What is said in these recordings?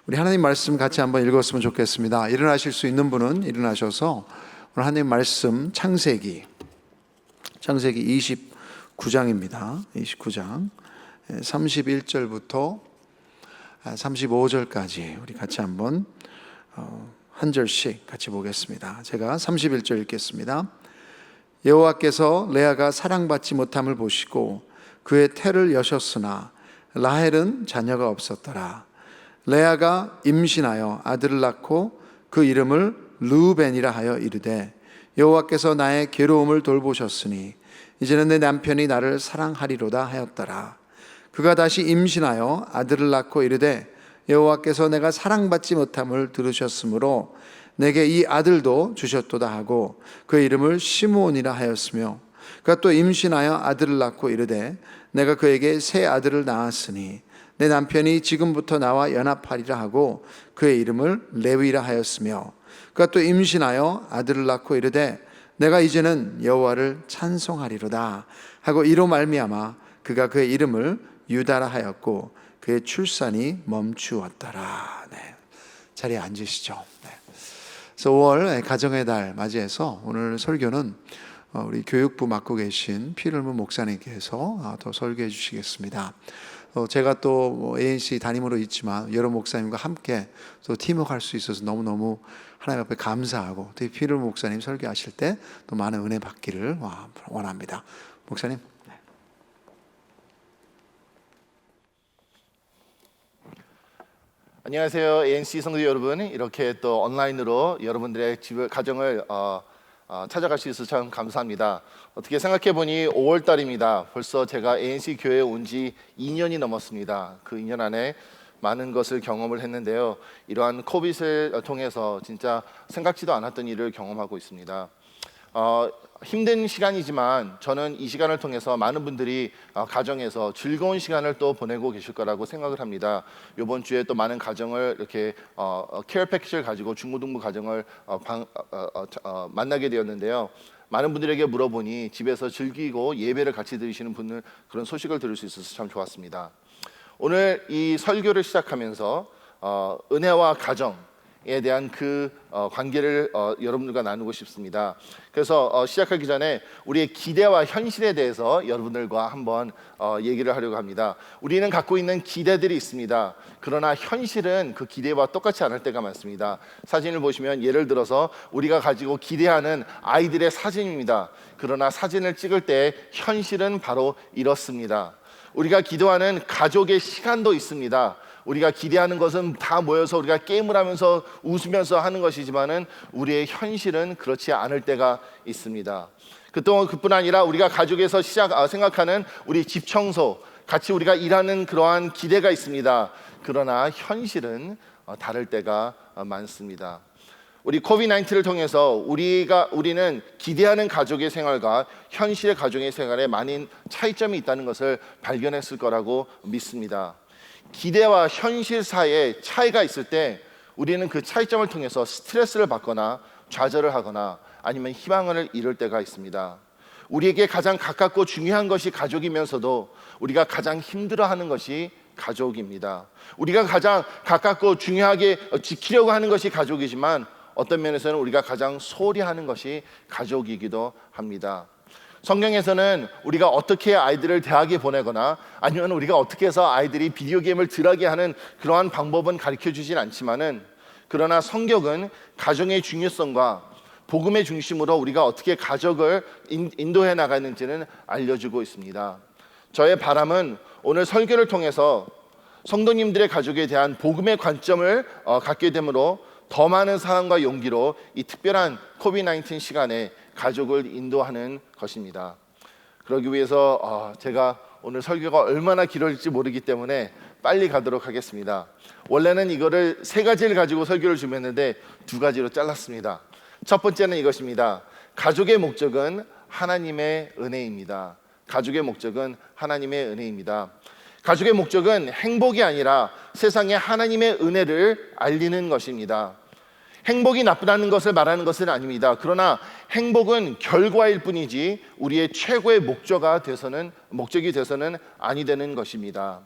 우리 하나님 말씀 같이 한번 읽었으면 좋겠습니다. 일어나실 수 있는 분은 일어나셔서 오늘 하나님 말씀 창세기 29장입니다. 29장 31절부터 35절까지 우리 같이 한번 한 절씩 같이 보겠습니다. 제가 31절 읽겠습니다. 여호와께서 레아가 사랑받지 못함을 보시고 그의 태를 여셨으나 라헬은 자녀가 없었더라. 레아가 임신하여 아들을 낳고 그 이름을 르우벤이라 하여 이르되 여호와께서 나의 괴로움을 돌보셨으니 이제는 내 남편이 나를 사랑하리로다 하였더라. 그가 다시 임신하여 아들을 낳고 이르되 여호와께서 내가 사랑받지 못함을 들으셨으므로 내게 이 아들도 주셨도다 하고 그의 이름을 시므온이라 하였으며 그가 또 임신하여 아들을 낳고 이르되 내가 그에게 새 아들을 낳았으니 내 남편이 지금부터 나와 연합하리라 하고 그의 이름을 레위라 하였으며 그가 또 임신하여 아들을 낳고 이르되 내가 이제는 여호와를 찬송하리로다 하고 이로 말미암아 그가 그의 이름을 유다라 하였고 그의 출산이 멈추었더라. 네. 자리에 앉으시죠. 네. 그래서 5월 가정의 달 맞이해서 오늘 설교는 우리 교육부 맡고 계신 피를문 목사님께서 또 설교해 주시겠습니다. 제가 또 ANC 담임으로 있지만 여러 목사님과 함께 또 팀워크할 수 있어서 너무너무 하나님 앞에 감사하고 또 피를문 목사님 설교하실 때 또 많은 은혜 받기를 원합니다. 목사님. 안녕하세요. ANC 성도 여러분, 이렇게 또 온라인으로 여러분들의 가정을 찾아갈 수 있어서 참 감사합니다. 어떻게 생각해보니 5월 달입니다. 벌써 제가 ANC 교회에 온 지 2년이 넘었습니다. 그 2년 안에 많은 것을 경험을 했는데요. 이러한 코빗을 통해서 진짜 생각지도 않았던 일을 경험하고 있습니다. 힘든 시간이지만 저는 이 시간을 통해서 많은 분들이 가정에서 즐거운 시간을 또 보내고 계실 거라고 생각을 합니다. 이번 주에 또 많은 가정을 이렇게 케어 패키지를 가지고 중고등부 가정을 만나게 되었는데요. 많은 분들에게 물어보니 집에서 즐기고 예배를 같이 드리시는 분들 그런 소식을 들을 수 있어서 참 좋았습니다. 오늘 이 설교를 시작하면서 은혜와 가정에 대한 그 관계를 여러분들과 나누고 싶습니다. 그래서 시작하기 전에 우리의 기대와 현실에 대해서 여러분들과 한번 얘기를 하려고 합니다. 우리는 갖고 있는 기대들이 있습니다. 그러나 현실은 그 기대와 똑같지 않을 때가 많습니다. 사진을 보시면 예를 들어서 우리가 가지고 기대하는 아이들의 사진입니다. 그러나 사진을 찍을 때 현실은 바로 이렇습니다. 우리가 기도하는 가족의 시간도 있습니다. 우리가 기대하는 것은 다 모여서 우리가 게임을 하면서 웃으면서 하는 것이지만은 우리의 현실은 그렇지 않을 때가 있습니다. 그뿐 아니라 우리가 가족에서 생각하는 우리 집 청소, 같이 우리가 일하는 그러한 기대가 있습니다. 그러나 현실은 다를 때가 많습니다. 우리 코비드-19를 통해서 우리는 기대하는 가족의 생활과 현실의 가정의 생활에 많은 차이점이 있다는 것을 발견했을 거라고 믿습니다. 기대와 현실 사이에 차이가 있을 때 우리는 그 차이점을 통해서 스트레스를 받거나 좌절을 하거나 아니면 희망을 잃을 때가 있습니다. 우리에게 가장 가깝고 중요한 것이 가족이면서도 우리가 가장 힘들어하는 것이 가족입니다. 우리가 가장 가깝고 중요하게 지키려고 하는 것이 가족이지만 어떤 면에서는 우리가 가장 소홀히 하는 것이 가족이기도 합니다. 성경에서는 우리가 어떻게 아이들을 대학에 보내거나 아니면 우리가 어떻게 해서 아이들이 비디오 게임을 덜하게 하는 그러한 방법은 가르쳐 주진 않지만은 그러나 성경은 가정의 중요성과 복음의 중심으로 우리가 어떻게 가족을 인도해 나가는지는 알려주고 있습니다. 저의 바람은 오늘 설교를 통해서 성도님들의 가족에 대한 복음의 관점을 갖게 되므로 더 많은 사랑과 용기로 이 특별한 코비드-19 시간에 가족을 인도하는 것입니다. 그러기 위해서 제가 오늘 설교가 얼마나 길어질지 모르기 때문에 빨리 가도록 하겠습니다. 원래는 이거를 3가지를 가지고 설교를 준비했는데 2가지로 잘랐습니다. 첫 번째는 이것입니다. 가족의 목적은 하나님의 은혜입니다. 가족의 목적은 하나님의 은혜입니다. 가족의 목적은 행복이 아니라 세상에 하나님의 은혜를 알리는 것입니다. 행복이 나쁘다는 것을 말하는 것은 아닙니다. 그러나 행복은 결과일 뿐이지 우리의 최고의 목적이 돼서는 아니 되는 것입니다.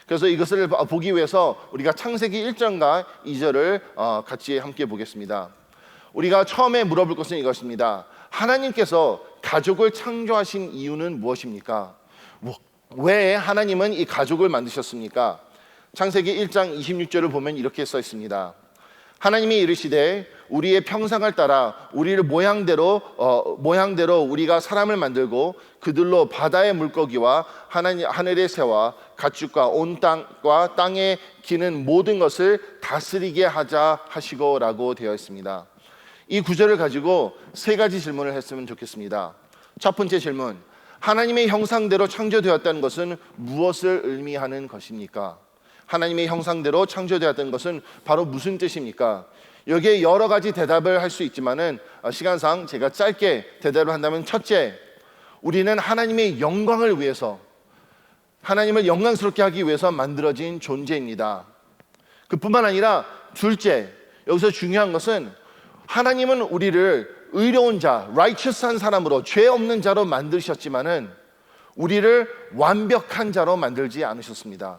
그래서 이것을 보기 위해서 우리가 창세기 1장과 2절을 같이 함께 보겠습니다. 우리가 처음에 물어볼 것은 이것입니다. 하나님께서 가족을 창조하신 이유는 무엇입니까? 왜 하나님은 이 가족을 만드셨습니까? 창세기 1장 26절을 보면 이렇게 써 있습니다. 하나님이 이르시되 우리의 평상을 따라 우리를 모양대로 우리가 사람을 만들고 그들로 바다의 물고기와 하늘의 새와 가축과 온 땅과 땅에 기는 모든 것을 다스리게 하자 하시고라고 되어 있습니다. 이 구절을 가지고 세 가지 질문을 했으면 좋겠습니다. 첫 번째 질문, 하나님의 형상대로 창조되었다는 것은 무엇을 의미하는 것입니까? 하나님의 형상대로 창조되었다는 것은 바로 무슨 뜻입니까? 여기에 여러 가지 대답을 할 수 있지만은 시간상 제가 짧게 대답을 한다면, 첫째, 우리는 하나님의 영광을 위해서, 하나님을 영광스럽게 하기 위해서 만들어진 존재입니다. 그뿐만 아니라 둘째, 여기서 중요한 것은 하나님은 우리를 의로운 자, righteous한 사람으로, 죄 없는 자로 만드셨지만은 우리를 완벽한 자로 만들지 않으셨습니다.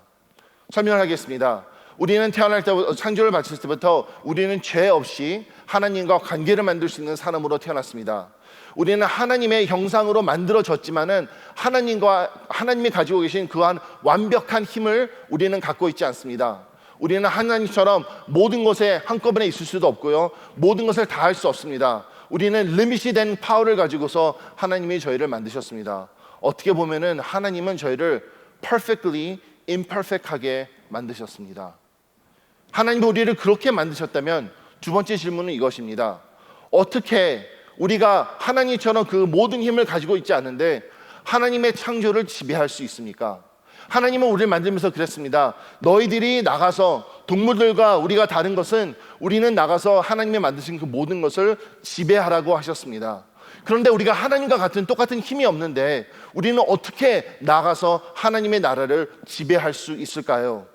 설명하겠습니다. 우리는 태어날 때부터, 창조를 마칠 때부터 우리는 죄 없이 하나님과 관계를 만들 수 있는 사람으로 태어났습니다. 우리는 하나님의 형상으로 만들어졌지만은 하나님이 가지고 계신 그러한 완벽한 힘을 우리는 갖고 있지 않습니다. 우리는 하나님처럼 모든 것에 한꺼번에 있을 수도 없고요, 모든 것을 다 할 수 없습니다. 우리는 리밋이 된 파워를 가지고서 하나님이 저희를 만드셨습니다. 어떻게 보면은 하나님은 저희를 perfectly imperfect하게 만드셨습니다. 하나님이 우리를 그렇게 만드셨다면 두 번째 질문은 이것입니다. 어떻게 우리가 하나님처럼 그 모든 힘을 가지고 있지 않은데 하나님의 창조를 지배할 수 있습니까? 하나님은 우리를 만들면서 그랬습니다. 너희들이 나가서, 동물들과 우리가 다른 것은 우리는 나가서 하나님이 만드신 그 모든 것을 지배하라고 하셨습니다. 그런데 우리가 하나님과 같은 똑같은 힘이 없는데 우리는 어떻게 나가서 하나님의 나라를 지배할 수 있을까요?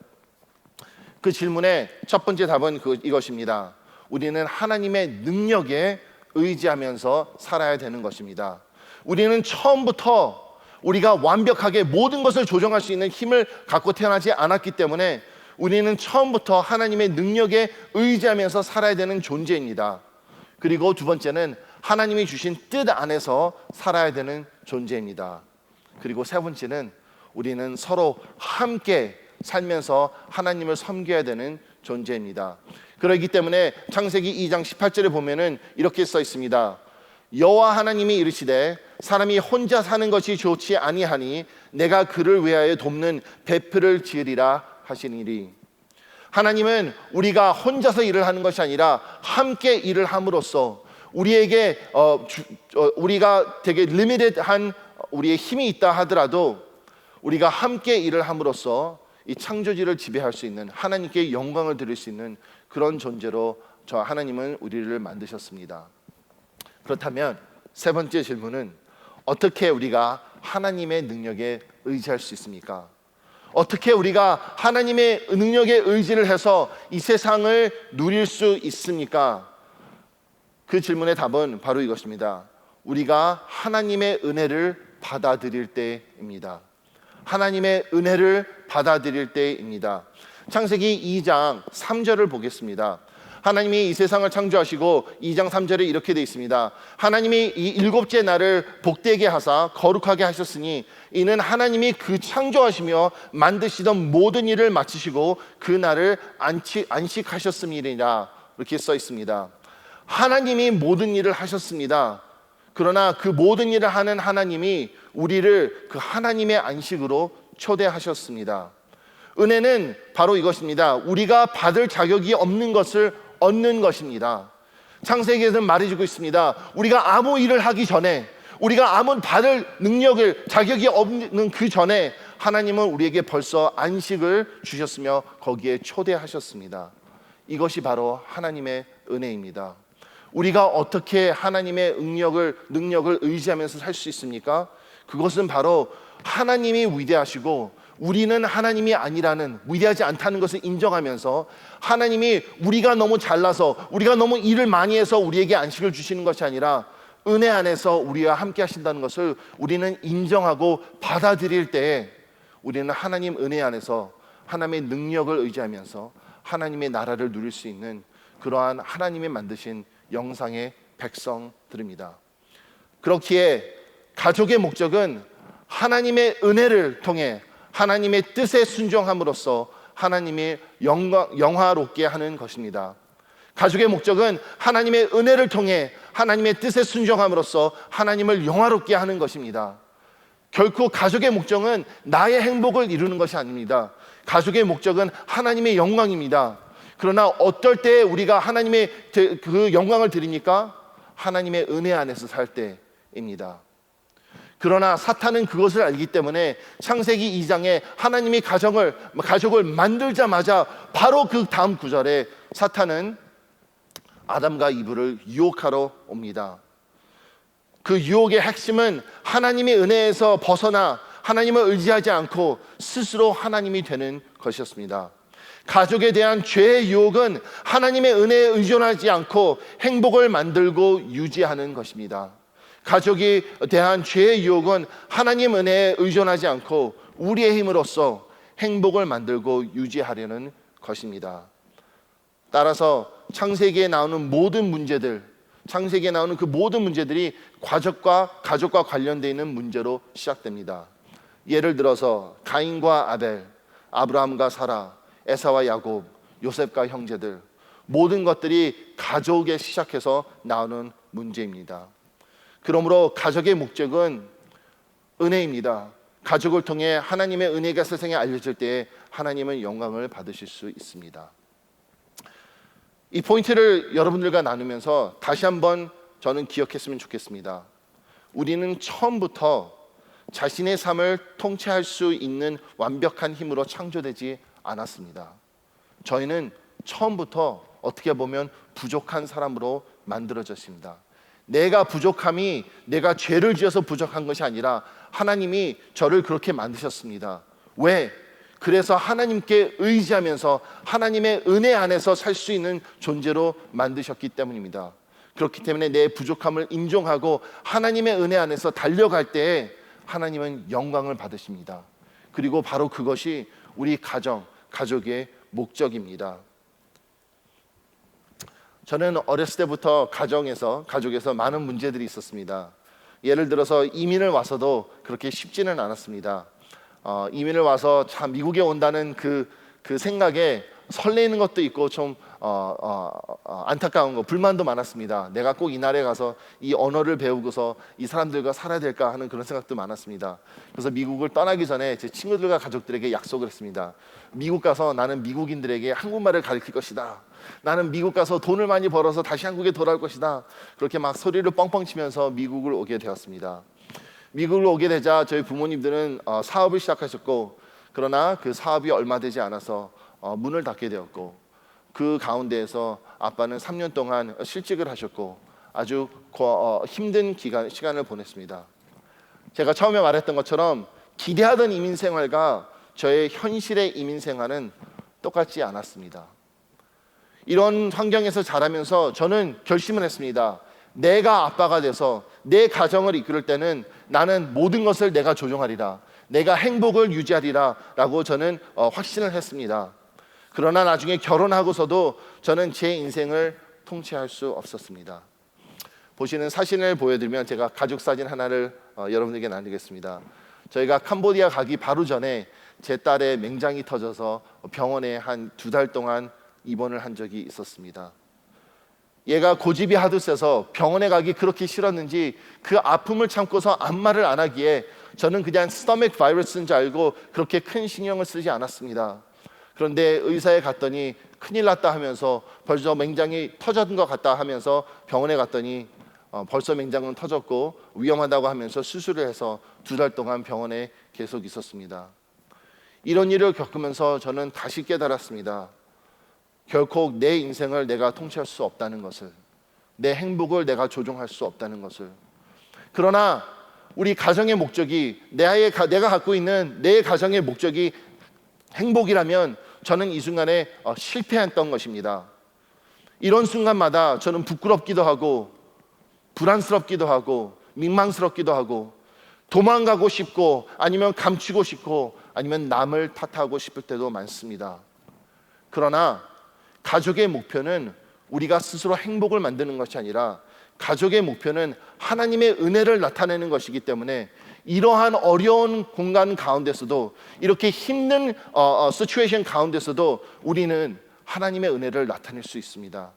그 질문의 첫 번째 답은 이것입니다. 우리는 하나님의 능력에 의지하면서 살아야 되는 것입니다. 우리는 처음부터 우리가 완벽하게 모든 것을 조정할 수 있는 힘을 갖고 태어나지 않았기 때문에 우리는 처음부터 하나님의 능력에 의지하면서 살아야 되는 존재입니다. 그리고 두 번째는 하나님이 주신 뜻 안에서 살아야 되는 존재입니다. 그리고 세 번째는 우리는 서로 함께 살면서 하나님을 섬겨야 되는 존재입니다. 그렇기 때문에 창세기 2장 18절에 보면은 이렇게 써 있습니다. 여호와 하나님이 이르시되 사람이 혼자 사는 것이 좋지 아니하니 내가 그를 위하여 돕는 배필을 지으리라 하시니리. 하나님은 우리가 혼자서 일을 하는 것이 아니라 함께 일을 함으로써 우리에게 우리가 되게 리미티드한 우리의 힘이 있다 하더라도 우리가 함께 일을 함으로써 이 창조지를 지배할 수 있는, 하나님께 영광을 드릴 수 있는 그런 존재로 하나님은 우리를 만드셨습니다. 그렇다면 세 번째 질문은 어떻게 우리가 하나님의 능력에 의지할 수 있습니까? 어떻게 우리가 하나님의 능력에 의지를 해서 이 세상을 누릴 수 있습니까? 그 질문의 답은 바로 이것입니다. 우리가 하나님의 은혜를 받아들일 때입니다. 하나님의 은혜를 받아들일 때입니다. 창세기 2장 3절을 보겠습니다. 하나님이 이 세상을 창조하시고 2장 3절에 이렇게 되어 있습니다. 하나님이 이 일곱째 날을 복되게 하사 거룩하게 하셨으니 이는 하나님이 그 창조하시며 만드시던 모든 일을 마치시고 그 날을 안식하셨음이니라. 이렇게 써 있습니다. 하나님이 모든 일을 하셨습니다. 그러나 그 모든 일을 하는 하나님이 우리를 그 하나님의 안식으로 초대하셨습니다. 은혜는 바로 이것입니다. 우리가 받을 자격이 없는 것을 얻는 것입니다. 창세기에서는 말해주고 있습니다. 우리가 아무 일을 하기 전에, 우리가 아무 받을 능력을, 자격이 없는 그 전에 하나님은 우리에게 벌써 안식을 주셨으며 거기에 초대하셨습니다. 이것이 바로 하나님의 은혜입니다. 우리가 어떻게 하나님의 능력을 의지하면서 살 수 있습니까? 그것은 바로 하나님이 위대하시고 우리는 하나님이 아니라는, 위대하지 않다는 것을 인정하면서 하나님이 우리가 너무 잘나서, 우리가 너무 일을 많이 해서 우리에게 안식을 주시는 것이 아니라 은혜 안에서 우리와 함께 하신다는 것을 우리는 인정하고 받아들일 때에 우리는 하나님 은혜 안에서 하나님의 능력을 의지하면서 하나님의 나라를 누릴 수 있는 그러한 하나님이 만드신 영상의 백성들입니다. 그렇기에 가족의 목적은 하나님의 은혜를 통해 하나님의 뜻에 순종함으로써 하나님의 영화롭게 하는 것입니다. 가족의 목적은 하나님의 은혜를 통해 하나님의 뜻에 순종함으로써 하나님을 영화롭게 하는 것입니다. 결코 가족의 목적은 나의 행복을 이루는 것이 아닙니다. 가족의 목적은 하나님의 영광입니다. 그러나 어떨 때 우리가 하나님의 그 영광을 드립니까? 하나님의 은혜 안에서 살 때입니다. 그러나 사탄은 그것을 알기 때문에 창세기 2장에 하나님이 가족을 만들자마자 바로 그 다음 구절에 사탄은 아담과 이브를 유혹하러 옵니다. 그 유혹의 핵심은 하나님의 은혜에서 벗어나 하나님을 의지하지 않고 스스로 하나님이 되는 것이었습니다. 가족에 대한 죄의 유혹은 하나님의 은혜에 의존하지 않고 행복을 만들고 유지하는 것입니다. 가족에 대한 죄의 유혹은 하나님 은혜에 의존하지 않고 우리의 힘으로써 행복을 만들고 유지하려는 것입니다. 따라서 창세기에 나오는 모든 문제들, 창세기에 나오는 그 모든 문제들이 가족과 관련되어 있는 문제로 시작됩니다. 예를 들어서 가인과 아벨, 아브라함과 사라, 에사와 야곱, 요셉과 형제들, 모든 것들이 가족에 시작해서 나오는 문제입니다. 그러므로 가족의 목적은 은혜입니다. 가족을 통해 하나님의 은혜가 세상에 알려질 때 하나님은 영광을 받으실 수 있습니다. 이 포인트를 여러분들과 나누면서 다시 한번 저는 기억했으면 좋겠습니다. 우리는 처음부터 자신의 삶을 통치할 수 있는 완벽한 힘으로 창조되지 않았습니다. 저희는 처음부터 어떻게 보면 부족한 사람으로 만들어졌습니다. 내가 부족함이 내가 죄를 지어서 부족한 것이 아니라 하나님이 저를 그렇게 만드셨습니다. 왜? 그래서 하나님께 의지하면서 하나님의 은혜 안에서 살 수 있는 존재로 만드셨기 때문입니다. 그렇기 때문에 내 부족함을 인정하고 하나님의 은혜 안에서 달려갈 때 하나님은 영광을 받으십니다. 그리고 바로 그것이 우리 가족의 목적입니다. 저는 어렸을 때부터 가족에서 많은 문제들이 있었습니다. 예를 들어서 이민을 와서도 그렇게 쉽지는 않았습니다. 이민을 와서 참 미국에 온다는 그 생각에 설레는 것도 있고 좀 안타까운 거, 불만도 많았습니다. 내가 꼭 이 나라에 가서 이 언어를 배우고서 이 사람들과 살아야 될까 하는 그런 생각도 많았습니다. 그래서 미국을 떠나기 전에 제 친구들과 가족들에게 약속을 했습니다. 미국 가서 나는 미국인들에게 한국말을 가르칠 것이다. 나는 미국 가서 돈을 많이 벌어서 다시 한국에 돌아올 것이다. 그렇게 막 소리를 뻥뻥 치면서 미국을 오게 되었습니다. 미국을 오게 되자 저희 부모님들은 사업을 시작하셨고, 그러나 그 사업이 얼마 되지 않아서 문을 닫게 되었고, 그 가운데에서 아빠는 3년 동안 실직을 하셨고 아주 힘든 시간을 보냈습니다. 제가 처음에 말했던 것처럼 기대하던 이민 생활과 저의 현실의 이민 생활은 똑같지 않았습니다. 이런 환경에서 자라면서 저는 결심을 했습니다. 내가 아빠가 돼서 내 가정을 이끌 때는 나는 모든 것을 내가 조종하리라, 내가 행복을 유지하리라 라고 저는 확신을 했습니다. 그러나 나중에 결혼하고서도 저는 제 인생을 통치할 수 없었습니다. 보시는 사진을 보여드리면 제가 가족 사진 하나를 여러분에게 나누겠습니다. 저희가 캄보디아 가기 바로 전에 제 딸의 맹장이 터져서 병원에 한 2달 동안 입원을 한 적이 있었습니다. 얘가 고집이 하도 세서 병원에 가기 그렇게 싫었는지 그 아픔을 참고서 아무 말을 안 하기에 저는 그냥 스토맥 바이러스인 줄 알고 그렇게 큰 신경을 쓰지 않았습니다. 그런데 의사에 갔더니 큰일 났다 하면서 벌써 맹장이 터진 것 같다 하면서 병원에 갔더니 벌써 맹장은 터졌고 위험하다고 하면서 수술을 해서 2달 동안 병원에 계속 있었습니다. 이런 일을 겪으면서 저는 다시 깨달았습니다. 결코 내 인생을 내가 통치할 수 없다는 것을, 내 행복을 내가 조종할 수 없다는 것을. 그러나 우리 가정의 목적이, 내가 갖고 있는 내 가정의 목적이 행복이라면 저는 이 순간에 실패했던 것입니다. 이런 순간마다 저는 부끄럽기도 하고 불안스럽기도 하고 민망스럽기도 하고 도망가고 싶고 아니면 감추고 싶고 아니면 남을 탓하고 싶을 때도 많습니다. 그러나 가족의 목표는 우리가 스스로 행복을 만드는 것이 아니라 가족의 목표는 하나님의 은혜를 나타내는 것이기 때문에 이러한 어려운 공간 가운데서도 이렇게 힘든 시츄에이션 가운데서도 우리는 하나님의 은혜를 나타낼 수 있습니다.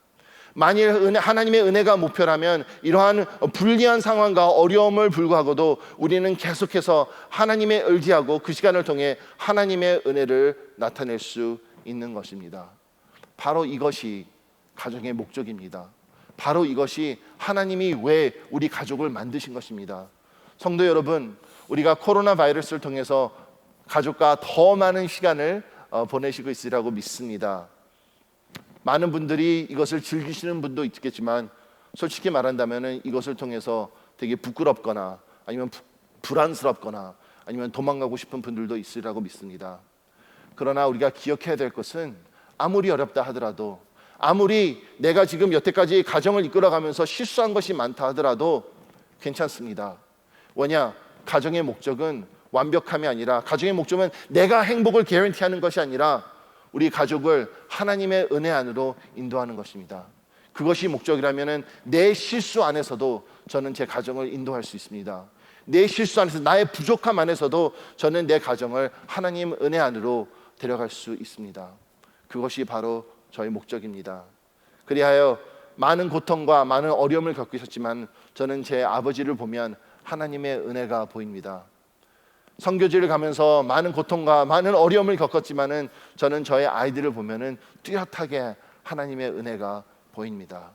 만일 하나님의 은혜가 목표라면 이러한 불리한 상황과 어려움을 불구하고도 우리는 계속해서 하나님의 의지하고 그 시간을 통해 하나님의 은혜를 나타낼 수 있는 것입니다. 바로 이것이 가정의 목적입니다. 바로 이것이 하나님이 왜 우리 가족을 만드신 것입니다. 성도 여러분, 우리가 코로나 바이러스를 통해서 가족과 더 많은 시간을 보내시고 있으리라고 믿습니다. 많은 분들이 이것을 즐기시는 분도 있겠지만 솔직히 말한다면 이것을 통해서 되게 부끄럽거나 아니면 불안스럽거나 아니면 도망가고 싶은 분들도 있으리라고 믿습니다. 그러나 우리가 기억해야 될 것은 아무리 어렵다 하더라도, 아무리 내가 지금 여태까지 가정을 이끌어가면서 실수한 것이 많다 하더라도 괜찮습니다. 왜냐? 가정의 목적은 완벽함이 아니라, 가정의 목적은 내가 행복을 개런티하는 것이 아니라 우리 가족을 하나님의 은혜 안으로 인도하는 것입니다. 그것이 목적이라면 내 실수 안에서도 저는 제 가정을 인도할 수 있습니다. 내 실수 안에서, 나의 부족함 안에서도 저는 내 가정을 하나님 은혜 안으로 데려갈 수 있습니다. 그것이 바로 저의 목적입니다. 그리하여 많은 고통과 많은 어려움을 겪으셨지만 저는 제 아버지를 보면 하나님의 은혜가 보입니다. 선교지를 가면서 많은 고통과 많은 어려움을 겪었지만은 저는 저의 아이들을 보면은 뚜렷하게 하나님의 은혜가 보입니다.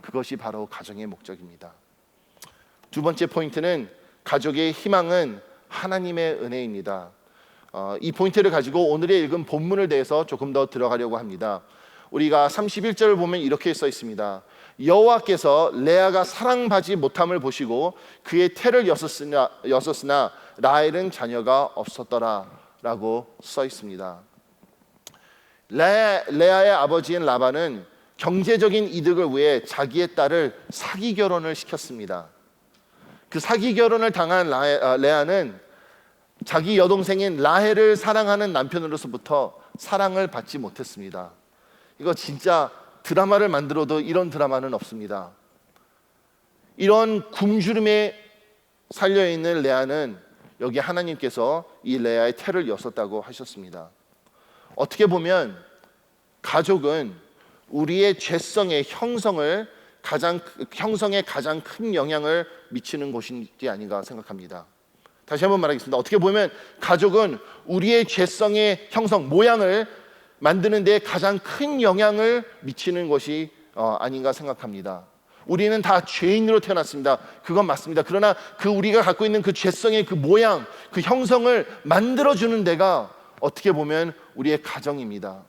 그것이 바로 가정의 목적입니다. 두 번째 포인트는 가족의 희망은 하나님의 은혜입니다. 이 포인트를 가지고 오늘의 읽은 본문을 대해서 조금 더 들어가려고 합니다. 우리가 31절을 보면 이렇게 써 있습니다. 여호와께서 레아가 사랑받지 못함을 보시고 그의 태를 여섰으나 라헬은 자녀가 없었더라 라고 써 있습니다. 레아의 아버지인 라반은 경제적인 이득을 위해 자기의 딸을 사기 결혼을 시켰습니다. 그 사기 결혼을 당한 레아는 자기 여동생인 라헬을 사랑하는 남편으로서부터 사랑을 받지 못했습니다. 이거 진짜 드라마를 만들어도 이런 드라마는 없습니다. 이런 굶주림에 살려있는 레아는 여기 하나님께서 이 레아의 태를 여섰다고 하셨습니다. 어떻게 보면 가족은 우리의 죄성의 형성에 가장 큰 영향을 미치는 곳이지 아닌가 생각합니다. 다시 한번 말하겠습니다. 어떻게 보면 가족은 우리의 죄성의 형성, 모양을 만드는 데 가장 큰 영향을 미치는 것이 아닌가 생각합니다. 우리는 다 죄인으로 태어났습니다. 그건 맞습니다. 그러나 그 우리가 갖고 있는 그 죄성의 그 모양, 그 형성을 만들어주는 데가 어떻게 보면 우리의 가정입니다.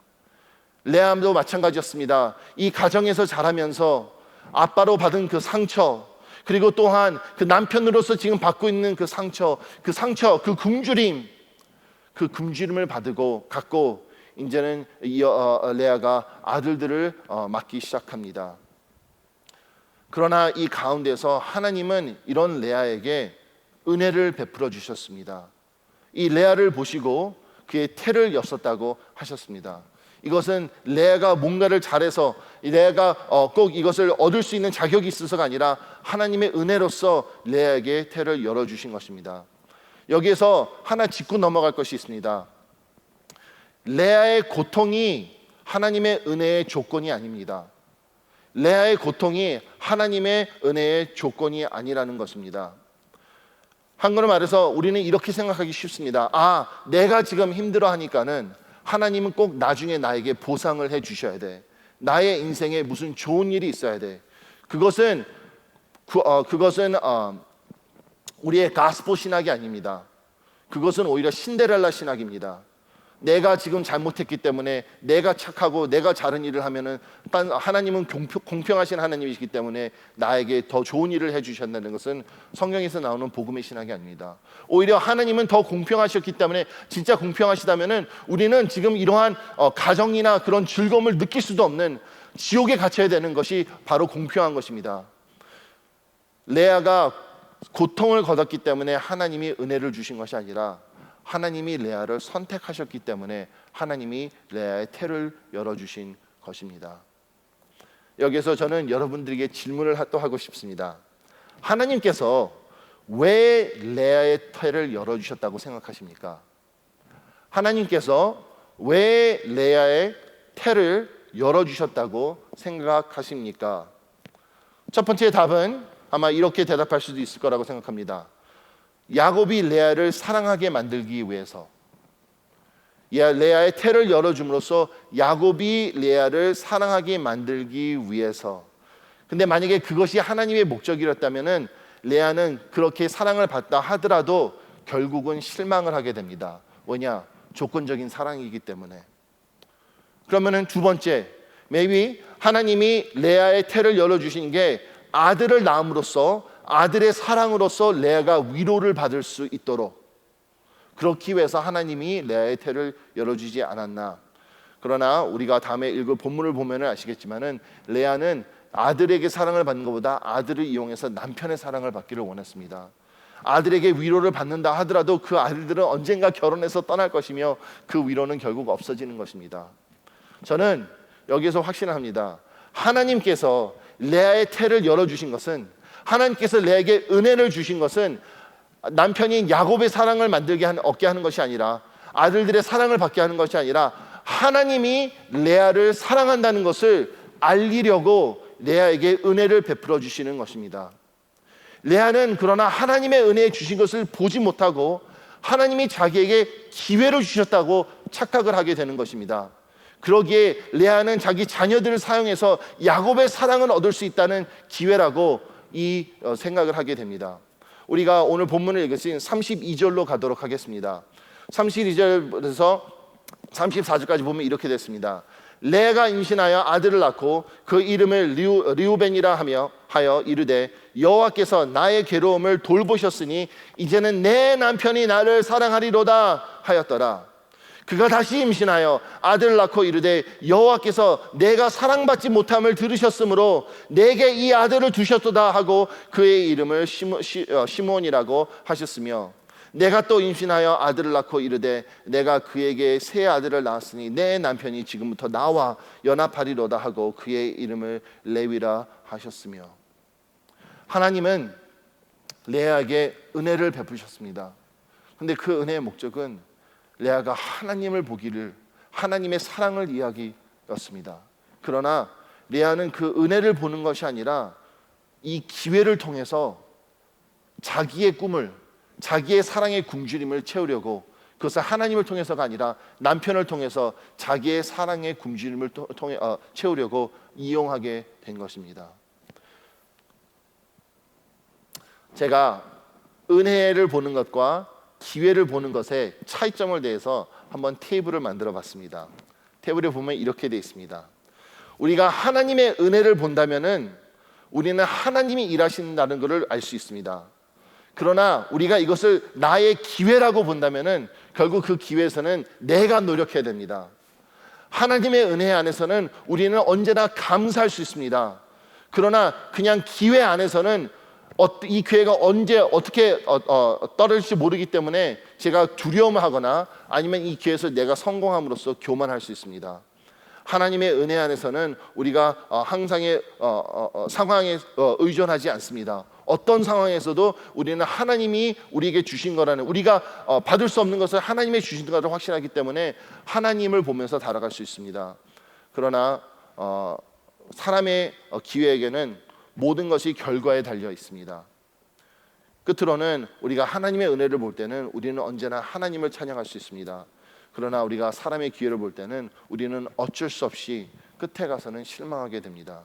레아도 마찬가지였습니다. 이 가정에서 자라면서 아빠로 받은 그 상처, 그리고 또한 그 남편으로서 지금 받고 있는 그 상처, 그 굶주림을 갖고 이제는 레아가 아들들을 낳기 시작합니다. 그러나 이 가운데서 하나님은 이런 레아에게 은혜를 베풀어 주셨습니다. 이 레아를 보시고 그의 태를 여섰다고 하셨습니다. 이것은 레아가 뭔가를 잘해서 레아가 꼭 이것을 얻을 수 있는 자격이 있어서가 아니라 하나님의 은혜로서 레아에게 태를 열어주신 것입니다. 여기에서 하나 짚고 넘어갈 것이 있습니다. 레아의 고통이 하나님의 은혜의 조건이 아닙니다. 레아의 고통이 하나님의 은혜의 조건이 아니라는 것입니다. 한글로 말해서 우리는 이렇게 생각하기 쉽습니다. 내가 지금 힘들어하니까는 하나님은 꼭 나중에 나에게 보상을 해 주셔야 돼. 나의 인생에 무슨 좋은 일이 있어야 돼. 그것은 우리의 가스포 신학이 아닙니다. 그것은 오히려 신데렐라 신학입니다. 내가 지금 잘못했기 때문에, 내가 착하고 내가 잘한 일을 하면은 하나님은 공평하신 하나님이시기 때문에 나에게 더 좋은 일을 해주셨다는 것은 성경에서 나오는 복음의 신학이 아닙니다. 오히려 하나님은 더 공평하셨기 때문에, 진짜 공평하시다면은 우리는 지금 이러한 가정이나 그런 즐거움을 느낄 수도 없는 지옥에 갇혀야 되는 것이 바로 공평한 것입니다. 레아가 고통을 거뒀기 때문에 하나님이 은혜를 주신 것이 아니라 하나님이 레아를 선택하셨기 때문에 하나님이 레아의 태를 열어주신 것입니다. 여기서 저는 여러분들에게 질문을 또 하고 싶습니다. 하나님께서 왜 레아의 태를 열어주셨다고 생각하십니까? 하나님께서 왜 레아의 태를 열어주셨다고 생각하십니까? 첫 번째 답은 아마 이렇게 대답할 수도 있을 거라고 생각합니다. 야곱이 레아를 사랑하게 만들기 위해서, 레아의 태를 열어줌으로써 야곱이 레아를 사랑하게 만들기 위해서. 근데 만약에 그것이 하나님의 목적이었다면 레아는 그렇게 사랑을 받다 하더라도 결국은 실망을 하게 됩니다. 뭐냐? 조건적인 사랑이기 때문에. 그러면은 두 번째, maybe 하나님이 레아의 태를 열어주신 게 아들을 낳음으로써, 아들의 사랑으로서 레아가 위로를 받을 수 있도록, 그렇기 위해서 하나님이 레아의 태를 열어주지 않았나. 그러나 우리가 다음에 읽을 본문을 보면 아시겠지만은 레아는 아들에게 사랑을 받는 것보다 아들을 이용해서 남편의 사랑을 받기를 원했습니다. 아들에게 위로를 받는다 하더라도 그 아들들은 언젠가 결혼해서 떠날 것이며 그 위로는 결국 없어지는 것입니다. 저는 여기에서 확신합니다. 하나님께서 레아의 태를 열어주신 것은, 하나님께서 레아에게 은혜를 주신 것은 남편인 야곱의 사랑을 얻게 하는 것이 아니라, 아들들의 사랑을 받게 하는 것이 아니라 하나님이 레아를 사랑한다는 것을 알리려고 레아에게 은혜를 베풀어 주시는 것입니다. 레아는 그러나 하나님의 은혜 주신 것을 보지 못하고 하나님이 자기에게 기회를 주셨다고 착각을 하게 되는 것입니다. 그러기에 레아는 자기 자녀들을 사용해서 야곱의 사랑을 얻을 수 있다는 기회라고 생각을 하게 됩니다. 우리가 오늘 본문을 읽으신 32절로 가도록 하겠습니다. 32절에서 34절까지 보면 이렇게 됐습니다. 레아가 임신하여 아들을 낳고 그 이름을 르우벤이라 하여 이르되 여호와께서 나의 괴로움을 돌보셨으니 이제는 내 남편이 나를 사랑하리로다 하였더라. 그가 다시 임신하여 아들을 낳고 이르되 여호와께서 내가 사랑받지 못함을 들으셨으므로 내게 이 아들을 두셨도다 하고 그의 이름을 시몬이라고 하셨으며, 내가 또 임신하여 아들을 낳고 이르되 내가 그에게 새 아들을 낳았으니 내 남편이 지금부터 나와 연합하리로다 하고 그의 이름을 레위라 하셨으며. 하나님은 레아에게 은혜를 베푸셨습니다. 그런데 그 은혜의 목적은 레아가 하나님을 보기를, 하나님의 사랑을 이야기였습니다. 그러나 레아는 그 은혜를 보는 것이 아니라 이 기회를 통해서 자기의 꿈을, 자기의 사랑의 굶주림을 채우려고, 그것을 하나님을 통해서가 아니라 남편을 통해서 자기의 사랑의 굶주림을 채우려고 이용하게 된 것입니다. 제가 은혜를 보는 것과 기회를 보는 것의 차이점을 대해서 한번 테이블을 만들어 봤습니다. 테이블에 보면 이렇게 되어 있습니다. 우리가 하나님의 은혜를 본다면은 우리는 하나님이 일하신다는 것을 알 수 있습니다. 그러나 우리가 이것을 나의 기회라고 본다면은 결국 그 기회에서는 내가 노력해야 됩니다. 하나님의 은혜 안에서는 우리는 언제나 감사할 수 있습니다. 그러나 그냥 기회 안에서는 이 기회가 언제 어떻게 떨어질지 모르기 때문에 제가 두려움하거나 아니면 이 기회에서 내가 성공함으로써 교만할 수 있습니다. 하나님의 은혜 안에서는 우리가 항상의 상황에 의존하지 않습니다. 어떤 상황에서도 우리는 하나님이 우리에게 주신 거라는, 우리가 받을 수 없는 것을 하나님이 주신 것을 확신하기 때문에 하나님을 보면서 달아갈 수 있습니다. 그러나 사람의 기회에게는 모든 것이 결과에 달려 있습니다. 끝으로는 우리가 하나님의 은혜를 볼 때는 우리는 언제나 하나님을 찬양할 수 있습니다. 그러나 우리가 사람의 기회를 볼 때는 우리는 어쩔 수 없이 끝에 가서는 실망하게 됩니다.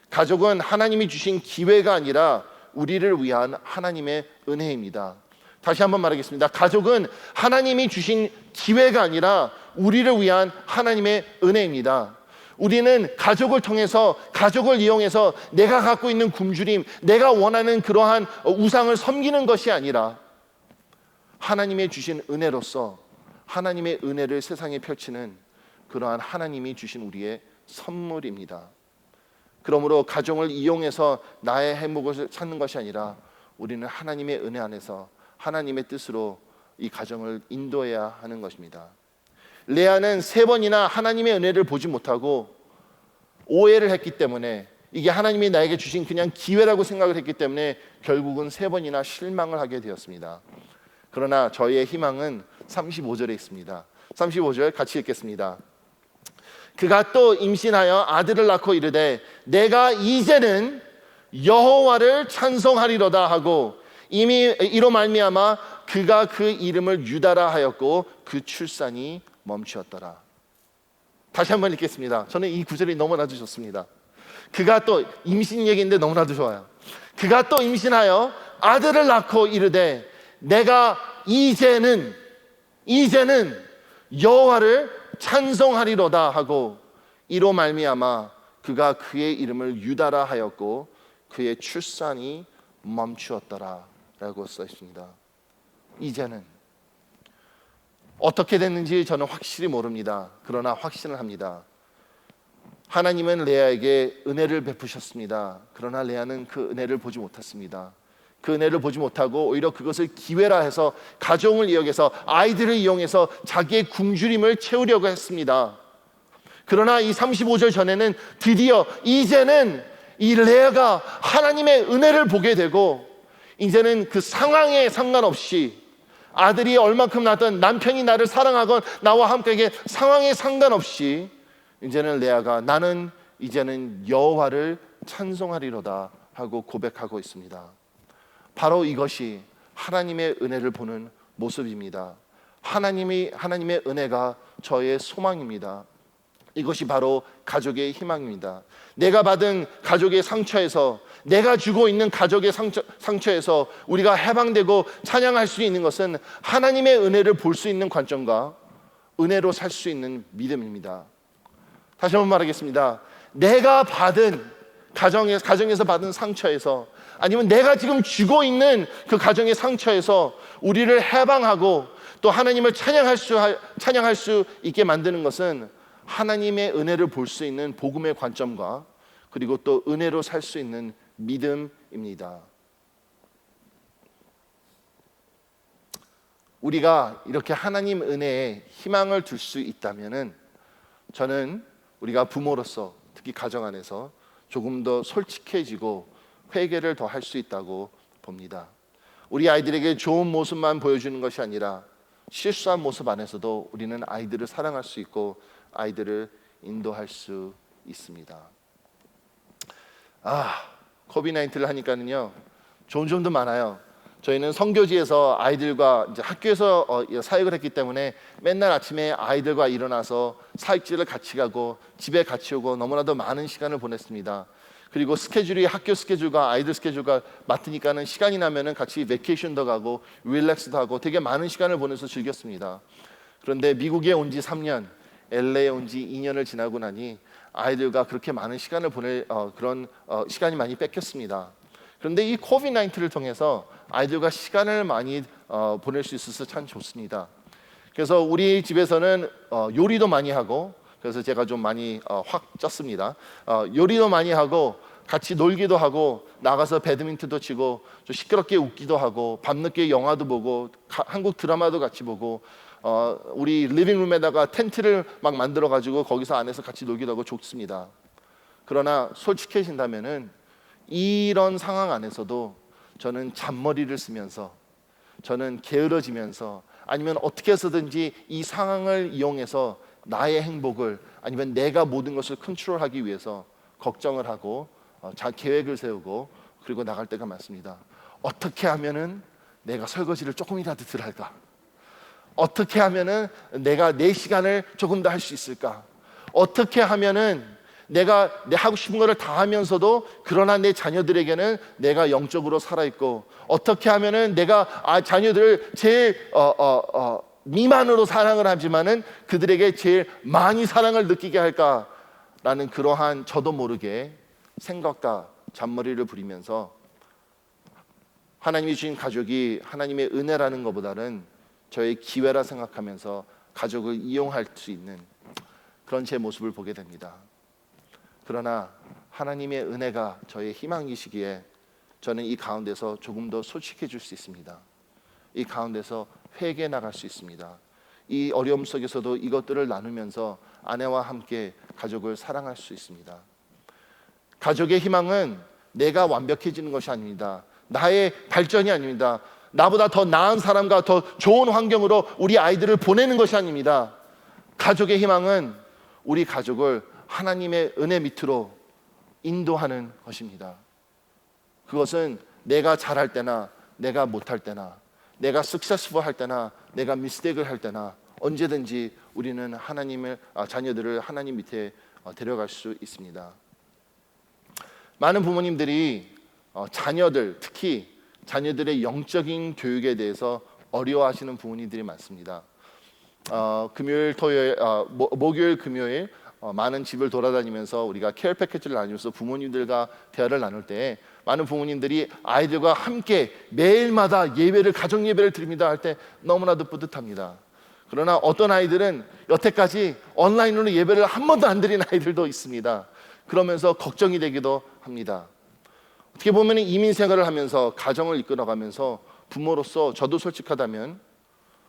가족은 하나님이 주신 기회가 아니라 우리를 위한 하나님의 은혜입니다. 다시 한번 말하겠습니다. 가족은 하나님이 주신 기회가 아니라 우리를 위한 하나님의 은혜입니다. 우리는 가족을 통해서, 가족을 이용해서 내가 갖고 있는 굶주림, 내가 원하는 그러한 우상을 섬기는 것이 아니라 하나님의 주신 은혜로서 하나님의 은혜를 세상에 펼치는 그러한 하나님이 주신 우리의 선물입니다. 그러므로 가정을 이용해서 나의 행복을 찾는 것이 아니라 우리는 하나님의 은혜 안에서 하나님의 뜻으로 이 가정을 인도해야 하는 것입니다. 레아는 3번이나 하나님의 은혜를 보지 못하고 오해를 했기 때문에, 이게 하나님이 나에게 주신 그냥 기회라고 생각을 했기 때문에 결국은 3번이나 실망을 하게 되었습니다. 그러나 저희의 희망은 35절에 있습니다. 35절 같이 읽겠습니다. 그가 또 임신하여 아들을 낳고 이르되 내가 이제는 여호와를 찬송하리로다 하고 이미 이로 말미암아 그가 그 이름을 유다라 하였고 그 출산이 멈추었더라. 다시 한번 읽겠습니다. 저는 이 구절이 너무나도 좋습니다. 그가 또 임신 얘기인데 너무나도 좋아요. 그가 또 임신하여 아들을 낳고 이르되 내가 이제는 여호와를 찬송하리로다 하고 이로 말미암아 그가 그의 이름을 유다라 하였고 그의 출산이 멈추었더라 라고 써 있습니다. 이제는 어떻게 됐는지 저는 확실히 모릅니다. 그러나 확신을 합니다. 하나님은 레아에게 은혜를 베푸셨습니다. 그러나 레아는 그 은혜를 보지 못했습니다. 그 은혜를 보지 못하고 오히려 그것을 기회라 해서 가정을 이용해서 아이들을 이용해서 자기의 굶주림을 채우려고 했습니다. 그러나 이 35절 전에는 드디어 이제는 이 레아가 하나님의 은혜를 보게 되고 이제는 그 상황에 상관없이 아들이 얼만큼 낳든 남편이 나를 사랑하건 나와 함께 상황에 상관없이 이제는 레아가 나는 이제는 여호와를 찬송하리로다 하고 고백하고 있습니다. 바로 이것이 하나님의 은혜를 보는 모습입니다. 하나님의 은혜가 저의 소망입니다. 이것이 바로 가족의 희망입니다. 내가 받은 가족의 상처에서, 내가 주고 있는 가족의 상처에서 우리가 해방되고 찬양할 수 있는 것은 하나님의 은혜를 볼 수 있는 관점과 은혜로 살 수 있는 믿음입니다. 다시 한번 말하겠습니다. 내가 받은 가정에서 받은 상처에서, 아니면 내가 지금 주고 있는 그 가정의 상처에서 우리를 해방하고 또 하나님을 찬양할 수 있게 만드는 것은 하나님의 은혜를 볼 수 있는 복음의 관점과 그리고 또 은혜로 살 수 있는 믿음입니다. 우리가 이렇게 하나님 은혜에 희망을 둘 수 있다면은 저는 우리가 부모로서 특히 가정 안에서 조금 더 솔직해지고 회개를 더 할 수 있다고 봅니다. 우리 아이들에게 좋은 모습만 보여주는 것이 아니라 실수한 모습 안에서도 우리는 아이들을 사랑할 수 있고 아이들을 인도할 수 있습니다. 코비드-19를 하니까는요 좋은 점도 많아요. 저희는 선교지에서 아이들과 이제 학교에서 사역을 했기 때문에 맨날 아침에 아이들과 일어나서 사역지를 같이 가고 집에 같이 오고 너무나도 많은 시간을 보냈습니다. 그리고 스케줄이 학교 스케줄과 아이들 스케줄과 맞으니까는 시간이 나면은 같이 베케이션도 가고 릴렉스도 하고 되게 많은 시간을 보내서 즐겼습니다. 그런데 미국에 온 지 3년, LA에 온 지 2년을 지나고 나니 아이들과 그렇게 많은 시간을 보낼 그런 시간이 많이 뺏겼습니다. 그런데 이 코비드-19를 통해서 아이들과 시간을 많이 보낼 수 있어서 참 좋습니다. 그래서 우리 집에서는 요리도 많이 하고, 그래서 제가 좀 많이 확 쪘습니다. 요리도 많이 하고 같이 놀기도 하고 나가서 배드민턴도 치고 좀 시끄럽게 웃기도 하고 밤늦게 영화도 보고 한국 드라마도 같이 보고 우리 리빙룸에다가 텐트를 막 만들어 가지고 거기서 안에서 같이 놀기도 하고 좋습니다. 그러나 솔직해진다면은 이런 상황 안에서도 저는 잔머리를 쓰면서, 저는 게으러지면서, 아니면 어떻게 해서든지 이 상황을 이용해서 나의 행복을, 아니면 내가 모든 것을 컨트롤하기 위해서 걱정을 하고 계획을 세우고 그리고 나갈 때가 많습니다. 어떻게 하면은 내가 설거지를 조금이라도 덜 할까? 어떻게 하면은 내가 내 시간을 조금 더 할 수 있을까? 어떻게 하면은 내가 하고 싶은 거를 다 하면서도 그러나 내 자녀들에게는 내가 영적으로 살아있고, 어떻게 하면은 내가 자녀들을 제일 미만으로 사랑을 하지만은 그들에게 제일 많이 사랑을 느끼게 할까라는 그러한 저도 모르게 생각과 잔머리를 부리면서 하나님이 주신 가족이 하나님의 은혜라는 것보다는 저의 기회라 생각하면서 가족을 이용할 수 있는 그런 제 모습을 보게 됩니다. 그러나 하나님의 은혜가 저의 희망이시기에 저는 이 가운데서 조금 더 솔직해질 수 있습니다. 이 가운데서 회개해 나갈 수 있습니다. 이 어려움 속에서도 이것들을 나누면서 아내와 함께 가족을 사랑할 수 있습니다. 가족의 희망은 내가 완벽해지는 것이 아닙니다. 나의 발전이 아닙니다. 나보다 더 나은 사람과 더 좋은 환경으로 우리 아이들을 보내는 것이 아닙니다. 가족의 희망은 우리 가족을 하나님의 은혜 밑으로 인도하는 것입니다. 그것은 내가 잘할 때나 내가 못할 때나 내가 successful 할 때나 내가 mistake를 할 때나 언제든지 우리는 자녀들을 하나님 밑에 데려갈 수 있습니다. 많은 부모님들이 자녀들, 특히 자녀들의 영적인 교육에 대해서 어려워하시는 부모님들이 많습니다. 금요일, 토요일, 목요일, 금요일 많은 집을 돌아다니면서 우리가 케어 패키지를 나누면서 부모님들과 대화를 나눌 때 많은 부모님들이 아이들과 함께 매일마다 예배를, 가정 예배를 드립니다 할 때 너무나도 뿌듯합니다. 그러나 어떤 아이들은 여태까지 온라인으로 예배를 한 번도 안 드린 아이들도 있습니다. 그러면서 걱정이 되기도 합니다. 어떻게 보면 이민 생활을 하면서 가정을 이끌어가면서 부모로서 저도 솔직하다면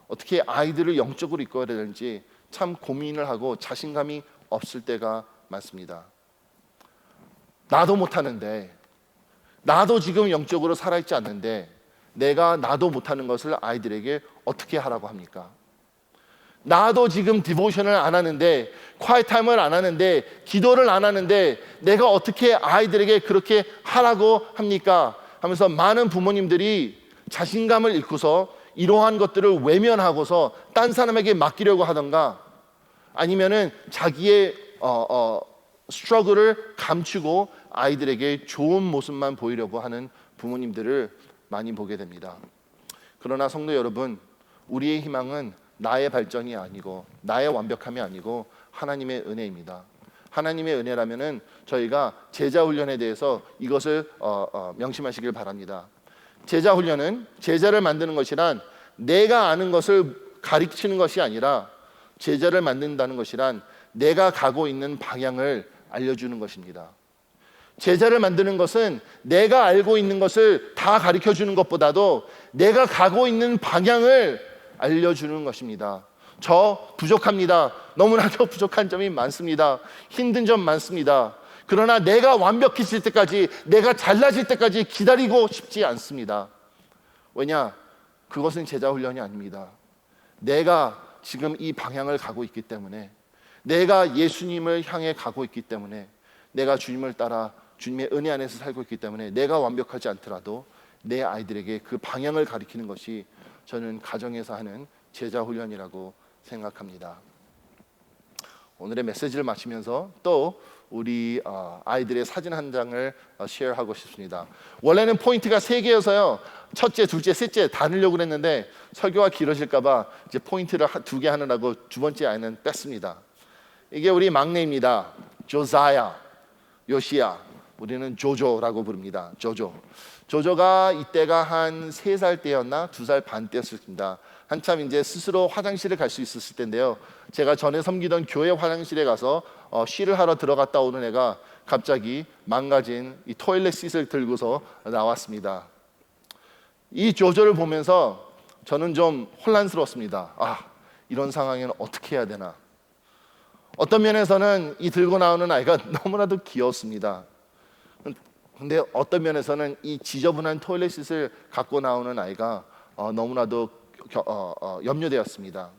어떻게 아이들을 영적으로 이끌어야 되는지 참 고민을 하고 자신감이 없을 때가 많습니다. 나도 못하는데, 나도 지금 영적으로 살아있지 않는데 나도 못하는 것을 아이들에게 어떻게 하라고 합니까? 나도 지금 디보션을 안 하는데, quiet time을 안 하는데, 기도를 안 하는데 내가 어떻게 아이들에게 그렇게 하라고 합니까? 하면서 많은 부모님들이 자신감을 잃고서 이러한 것들을 외면하고서 딴 사람에게 맡기려고 하던가, 아니면은 자기의 스트러글을 감추고 아이들에게 좋은 모습만 보이려고 하는 부모님들을 많이 보게 됩니다. 그러나 성도 여러분, 우리의 희망은 나의 발전이 아니고 나의 완벽함이 아니고 하나님의 은혜입니다. 하나님의 은혜라면은 저희가 제자 훈련에 대해서 이것을 명심하시길 바랍니다. 제자 훈련은, 제자를 만드는 것이란 내가 아는 것을 가르치는 것이 아니라, 제자를 만든다는 것이란 내가 가고 있는 방향을 알려주는 것입니다. 제자를 만드는 것은 내가 알고 있는 것을 다 가르쳐 주는 것보다도 내가 가고 있는 방향을 알려주는 것입니다. 저 부족합니다. 너무나도 부족한 점이 많습니다. 힘든 점 많습니다. 그러나 내가 완벽해질 때까지, 내가 잘나질 때까지 기다리고 싶지 않습니다. 왜냐? 그것은 제자 훈련이 아닙니다. 내가 지금 이 방향을 가고 있기 때문에, 내가 예수님을 향해 가고 있기 때문에, 내가 주님을 따라 주님의 은혜 안에서 살고 있기 때문에 내가 완벽하지 않더라도 내 아이들에게 그 방향을 가리키는 것이 저는 가정에서 하는 제자 훈련이라고 생각합니다. 오늘의 메시지를 마치면서 또 우리 아이들의 사진 한 장을 쉐어하고 싶습니다. 원래는 포인트가 3개여서요, 첫째, 둘째, 셋째 다 넣으려고 했는데 설교가 길어질까 봐 이제 포인트를 2개 하느라고 2번째 아이는 뺐습니다. 이게 우리 막내입니다. 조자야, 요시야, 우리는 조조라고 부릅니다. 조조가 이때가 한 3살 때였나 2살 반 때였습니다. 한참 이제 스스로 화장실을 갈 수 있었을 텐데요, 제가 전에 섬기던 교회 화장실에 가서 쉬를 하러 들어갔다 오는 애가 갑자기 망가진 이 토일렛 싯을 들고서 나왔습니다. 이 조조를 보면서 저는 좀 혼란스러웠습니다. 이런 상황에는 어떻게 해야 되나. 어떤 면에서는 이 들고 나오는 아이가 너무나도 귀여웠습니다. 근데 어떤 면에서는 이 지저분한 토일렛 싯을 갖고 나오는 아이가 너무나도 염려되었습니다.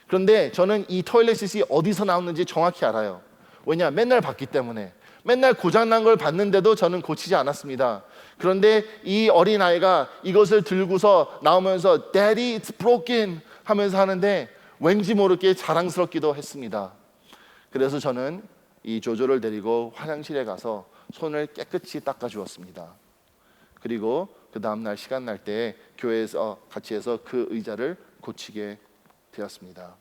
그런데 저는 이 토일렛 싯이 어디서 나오는지 정확히 알아요. 왜냐? 맨날 봤기 때문에. 맨날 고장난 걸 봤는데도 저는 고치지 않았습니다. 그런데 이 어린아이가 이것을 들고서 나오면서 Daddy, it's broken 하면서 하는데 왠지 모르게 자랑스럽기도 했습니다. 그래서 저는 이 조조를 데리고 화장실에 가서 손을 깨끗이 닦아주었습니다. 그리고 그 다음날 시간 날 때 교회에서 같이 해서 그 의자를 고치게 되었습니다.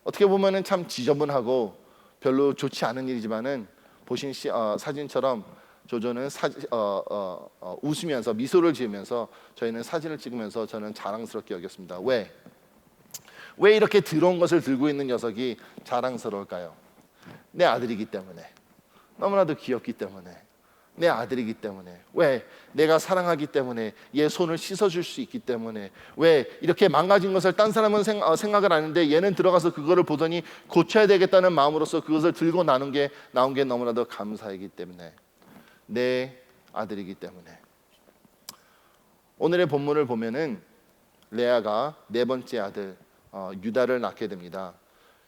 어떻게 보면은 참 지저분하고 별로 좋지 않은 일이지만은 보신 사진처럼 조조는 웃으면서 미소를 지으면서 저희는 사진을 찍으면서 저는 자랑스럽게 여겼습니다. 왜 이렇게 더러운 것을 들고 있는 녀석이 자랑스러울까요? 내 아들이기 때문에, 너무나도 귀엽기 때문에, 내 아들이기 때문에. 왜? 내가 사랑하기 때문에. 얘 손을 씻어줄 수 있기 때문에. 왜? 이렇게 망가진 것을 딴 사람은 생각을 안 하는데 얘는 들어가서 그거를 보더니 고쳐야 되겠다는 마음으로서 그것을 들고 나온 게 너무나도 감사이기 때문에. 내 아들이기 때문에. 오늘의 본문을 보면은 레아가 네 번째 아들 유다를 낳게 됩니다.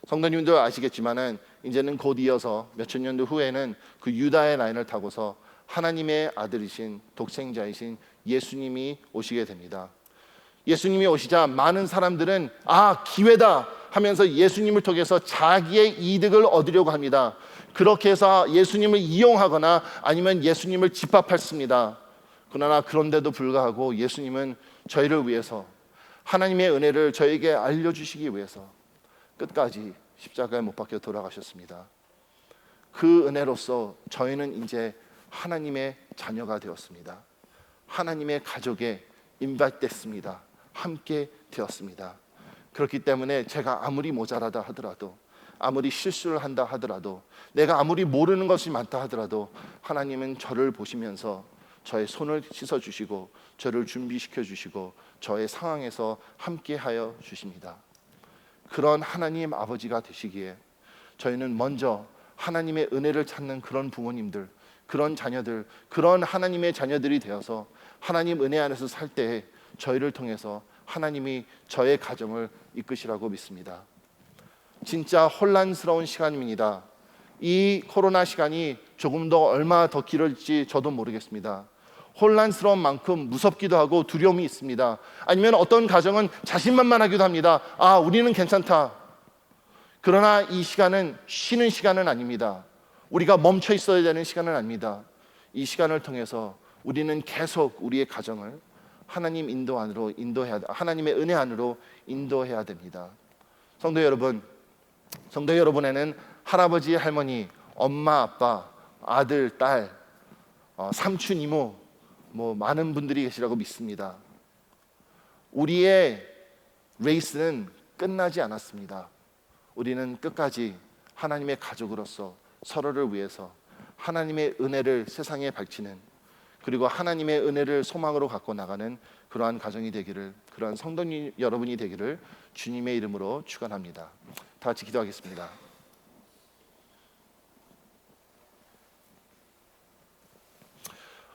성도님도 아시겠지만은 이제는 곧 이어서 몇천 년도 후에는 그 유다의 라인을 타고서 하나님의 아들이신 독생자이신 예수님이 오시게 됩니다. 예수님이 오시자 많은 사람들은 기회다 하면서 예수님을 통해서 자기의 이득을 얻으려고 합니다. 그렇게 해서 예수님을 이용하거나 아니면 예수님을 집합했습니다. 그러나 그런데도 불구하고 예수님은 저희를 위해서 하나님의 은혜를 저에게 알려주시기 위해서 끝까지 십자가에 못 박혀 돌아가셨습니다. 그 은혜로서 저희는 이제 하나님의 자녀가 되었습니다. 하나님의 가족에 인바이트됐습니다. 함께 되었습니다. 그렇기 때문에 제가 아무리 모자라다 하더라도, 아무리 실수를 한다 하더라도, 내가 아무리 모르는 것이 많다 하더라도 하나님은 저를 보시면서 저의 손을 씻어주시고 저를 준비시켜 주시고 저의 상황에서 함께하여 주십니다. 그런 하나님 아버지가 되시기에 저희는 먼저 하나님의 은혜를 찾는 그런 부모님들, 그런 자녀들, 그런 하나님의 자녀들이 되어서 하나님 은혜 안에서 살 때에 저희를 통해서 하나님이 저의 가정을 이끄시라고 믿습니다. 진짜 혼란스러운 시간입니다. 이 코로나 시간이 조금 더 얼마 더 길을지 저도 모르겠습니다. 혼란스러운 만큼 무섭기도 하고 두려움이 있습니다. 아니면 어떤 가정은 자신만만하기도 합니다. 우리는 괜찮다. 그러나 이 시간은 쉬는 시간은 아닙니다. 우리가 멈춰 있어야 되는 시간은 아닙니다. 이 시간을 통해서 우리는 계속 우리의 가정을 하나님 인도 안으로 하나님의 은혜 안으로 인도해야 됩니다. 성도 여러분에는 할아버지, 할머니, 엄마, 아빠, 아들, 딸, 삼촌, 이모 많은 분들이 계시라고 믿습니다. 우리의 레이스는 끝나지 않았습니다. 우리는 끝까지 하나님의 가족으로서 서로를 위해서 하나님의 은혜를 세상에 밝히는, 그리고 하나님의 은혜를 소망으로 갖고 나가는 그러한 가정이 되기를, 그러한 성도 여러분이 되기를 주님의 이름으로 축원합니다. 다 같이 기도하겠습니다.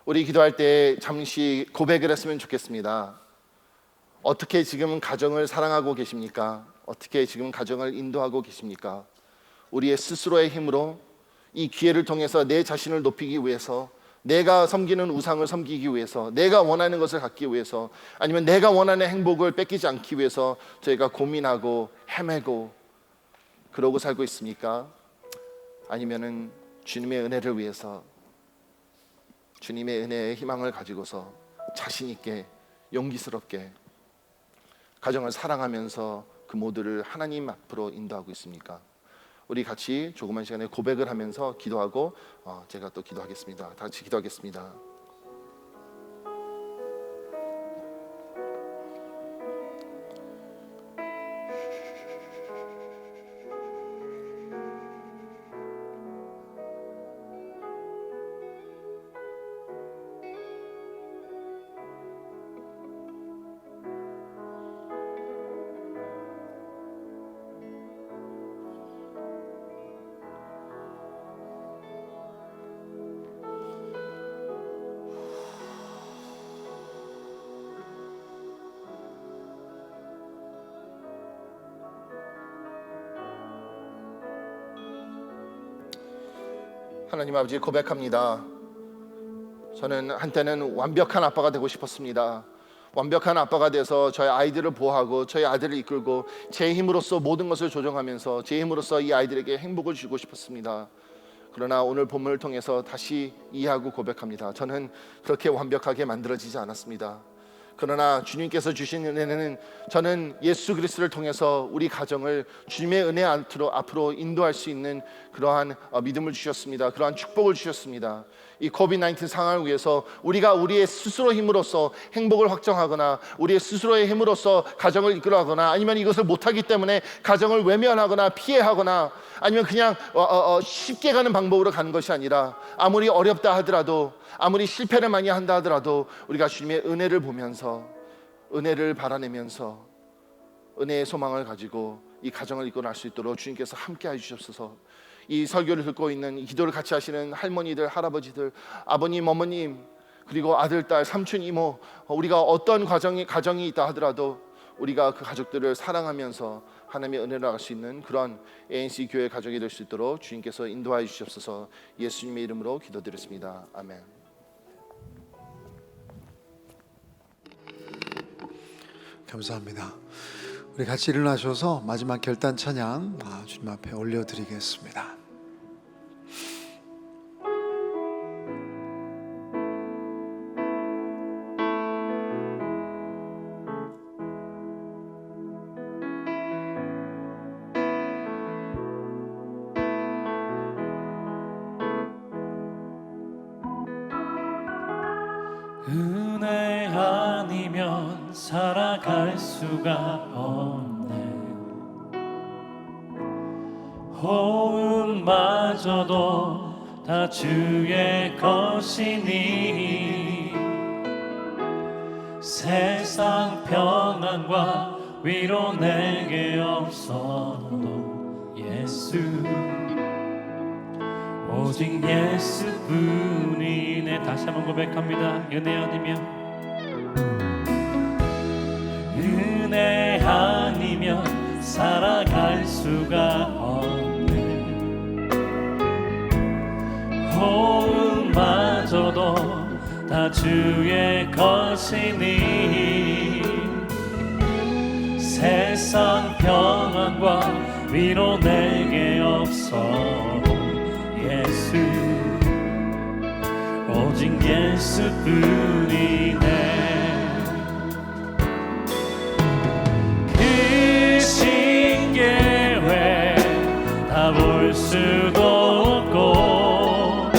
우리 기도할 때 잠시 고백을 했으면 좋겠습니다. 어떻게 지금 가정을 사랑하고 계십니까? 어떻게 지금 가정을 인도하고 계십니까? 우리의 스스로의 힘으로 이 기회를 통해서 내 자신을 높이기 위해서, 내가 섬기는 우상을 섬기기 위해서, 내가 원하는 것을 갖기 위해서, 아니면 내가 원하는 행복을 뺏기지 않기 위해서 저희가 고민하고 헤매고 그러고 살고 있습니까? 아니면은 주님의 은혜를 위해서, 주님의 은혜의 희망을 가지고서 자신 있게 용기스럽게 가정을 사랑하면서 그 모두를 하나님 앞으로 인도하고 있습니까? 우리 같이 조그만 시간에 고백을 하면서 기도하고 제가 또 기도하겠습니다. 다 같이 기도하겠습니다. 하나님 아버지, 고백합니다. 저는 한때는 완벽한 아빠가 되고 싶었습니다. 완벽한 아빠가 돼서 저희 아이들을 보호하고 저희 아들을 이끌고 제 힘으로써 모든 것을 조정하면서 제 힘으로써 이 아이들에게 행복을 주고 싶었습니다. 그러나 오늘 본문을 통해서 다시 이해하고 고백합니다. 저는 그렇게 완벽하게 만들어지지 않았습니다. 그러나 주님께서 주신 은혜는 저는 예수 그리스도를 통해서 우리 가정을 주님의 은혜 앞으로 인도할 수 있는 그러한 믿음을 주셨습니다. 그러한 축복을 주셨습니다. 이 코비드-19 상황을 위해서 우리가 우리의 스스로 힘으로써 행복을 확정하거나 우리의 스스로의 힘으로써 가정을 이끌어가거나 아니면 이것을 못하기 때문에 가정을 외면하거나 피해하거나 아니면 그냥 쉽게 가는 방법으로 가는 것이 아니라 아무리 어렵다 하더라도 아무리 실패를 많이 한다 하더라도 우리가 주님의 은혜를 보면서, 은혜를 바라내면서 은혜의 소망을 가지고 이 가정을 이끌어 갈 수 있도록 주님께서 함께 해주시옵소서. 이 설교를 듣고 있는, 이 기도를 같이 하시는 할머니들, 할아버지들, 아버님, 어머님, 그리고 아들, 딸, 삼촌, 이모, 우리가 어떤 가정이 있다 하더라도 우리가 그 가족들을 사랑하면서 하나님의 은혜를 나갈 수 있는 그런 ANC 교회 가족이 될 수 있도록 주님께서 인도하여 주시옵소서. 예수님의 이름으로 기도드렸습니다. 아멘. 감사합니다. 우리 같이 일어나셔서 마지막 결단 찬양 주님 앞에 올려드리겠습니다. 은혜 아니면 살아갈 수가 없네. 호흡마저도 다 주의 것이니 세상 평안과 위로 내게 없어도 예수, 오직 예수뿐이네. 다시 한번 고백합니다. 은혜 아니면, 은혜 아니면 살아갈 수가 없네. 호흡마저도 다 주의 것이니 세상 평안과 위로 내게 없어도 예수, 오직 예수뿐이네. 그 신계회 다 볼 수도 없고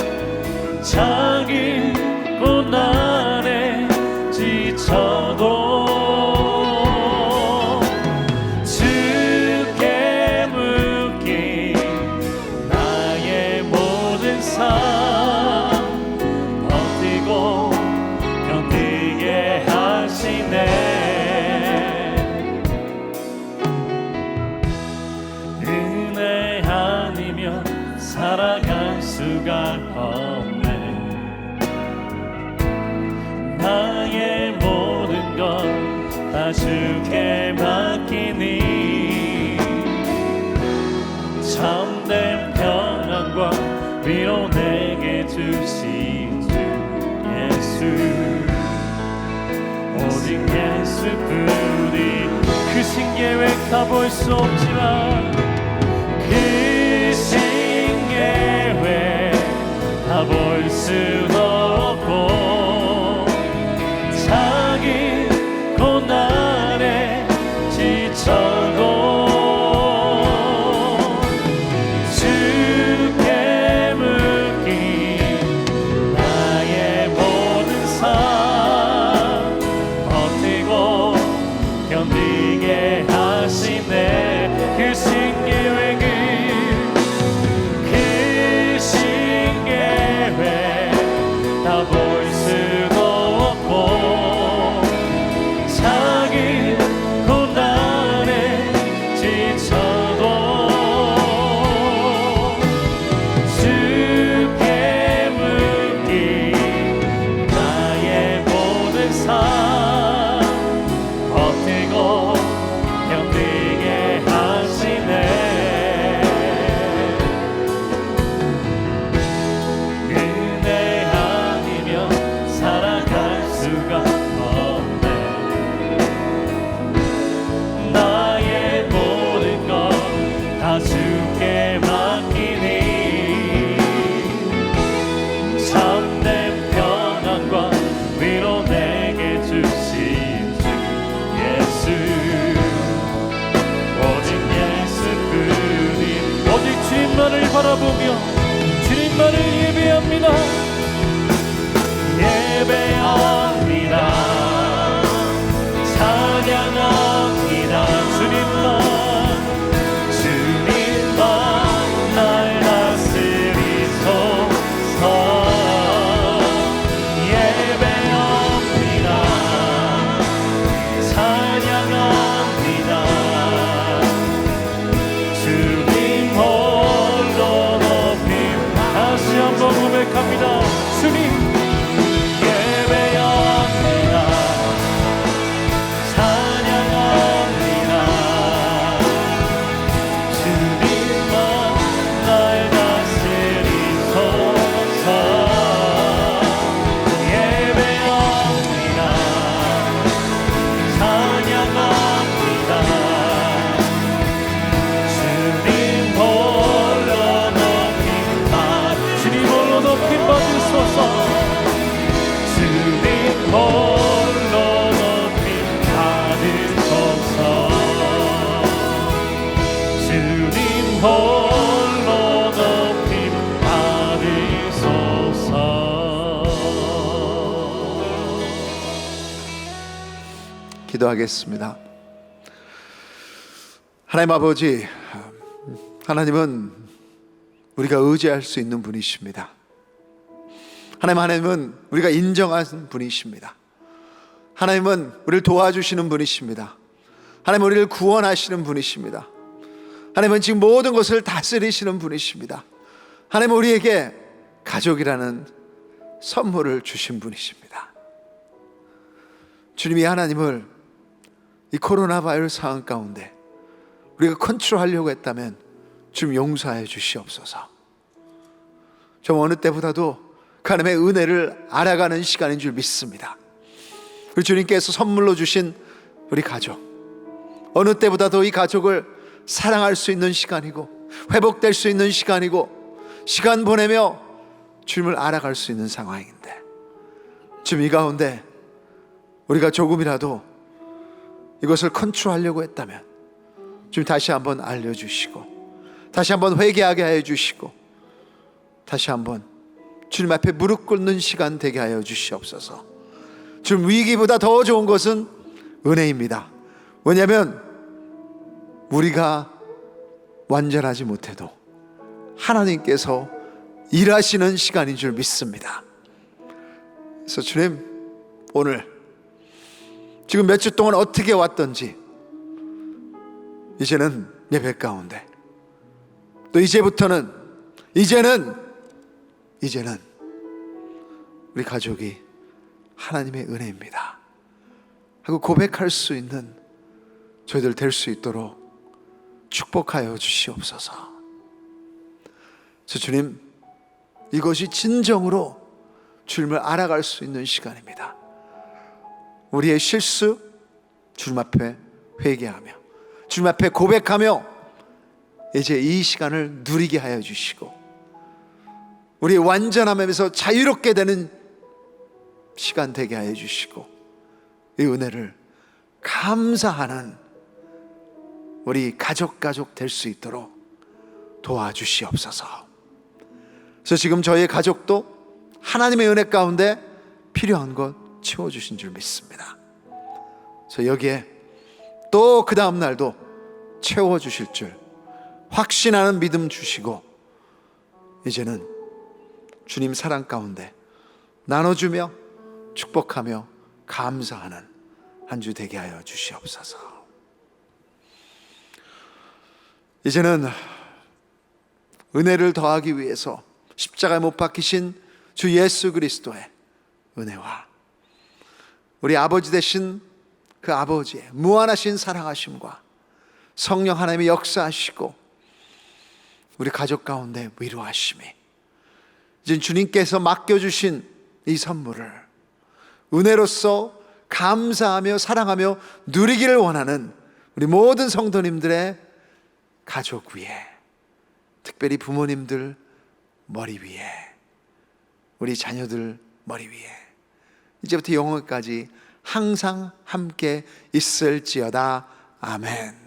작은 고난에 지쳐도 주께 묶인 나의 모든 삶 버티고 견디게 하시네. 은혜 아니면 살아갈 수가 없네. 나의 모든 것 다 주께 맡기니 참된 평안과 위로 내게 주신 주 예수, 오직 예수뿐이. 그 신계획 다 볼 수 없지만 그 신계획 다 볼 수도 없고 작은 고난에 지쳐도 주께 묶인 나의 모든 삶 버티고 견디게 하시네. 그 신계획은, 그 신계획 한번 고백합니다. 주님 예배합니다. 찬양합니다. 주님만 날 다스리소서. 예배합니다. 찬양합니다. 주님 홀로 높임 받으소서. 주님 홀로 높임 받으소서. 주님 홀로 높임 받으소서. 기도하겠습니다. 하나님 아버지, 하나님은 우리가 의지할 수 있는 분이십니다. 하나님은 우리가 인정하는 분이십니다. 하나님은 우리를 도와주시는 분이십니다. 하나님은 우리를 구원하시는 분이십니다. 하나님은 지금 모든 것을 다스리시는 분이십니다. 하나님은 우리에게 가족이라는 선물을 주신 분이십니다. 주님이 하나님을 이 코로나 바이러스 상황 가운데 우리가 컨트롤하려고 했다면 좀 용서해 주시옵소서. 좀 어느 때보다도 하나님의 은혜를 알아가는 시간인 줄 믿습니다. 우리 주님께서 선물로 주신 우리 가족, 어느 때보다도 이 가족을 사랑할 수 있는 시간이고 회복될 수 있는 시간이고 시간 보내며 주님을 알아갈 수 있는 상황인데, 지금 이 가운데 우리가 조금이라도 이것을 컨트롤하려고 했다면 주님 다시 한번 알려주시고 다시 한번 회개하게 하여 주시고 다시 한번 주님 앞에 무릎 꿇는 시간 되게 하여 주시옵소서. 지금 위기보다 더 좋은 것은 은혜입니다. 왜냐하면 우리가 완전하지 못해도 하나님께서 일하시는 시간인 줄 믿습니다. 그래서 주님, 오늘 지금 몇 주 동안 어떻게 왔던지 이제는 예배 가운데 또 이제는 우리 가족이 하나님의 은혜입니다 하고 고백할 수 있는 저희들 될 수 있도록 축복하여 주시옵소서. 주님, 이것이 진정으로 주님을 알아갈 수 있는 시간입니다. 우리의 실수 주님 앞에 회개하며 주님 앞에 고백하며 이제 이 시간을 누리게 하여 주시고 우리의 완전함에서 자유롭게 되는 시간 되게 하여 주시고 이 은혜를 감사하는 우리 가족 될 수 있도록 도와주시옵소서. 그래서 지금 저희 가족도 하나님의 은혜 가운데 필요한 것 채워주신 줄 믿습니다. 그래서 여기에 또 그 다음 날도 채워주실 줄 확신하는 믿음 주시고 이제는 주님 사랑 가운데 나눠주며 축복하며 감사하는 한 주 되게 하여 주시옵소서. 이제는 은혜를 더하기 위해서 십자가에 못 박히신 주 예수 그리스도의 은혜와 우리 아버지 되신 그 아버지의 무한하신 사랑하심과 성령 하나님의 역사하시고 우리 가족 가운데 위로하심이 이제 주님께서 맡겨주신 이 선물을 은혜로서 감사하며 사랑하며 누리기를 원하는 우리 모든 성도님들의 가족 위에, 특별히 부모님들 머리 위에, 우리 자녀들 머리 위에 이제부터 영원까지 항상 함께 있을지어다. 아멘.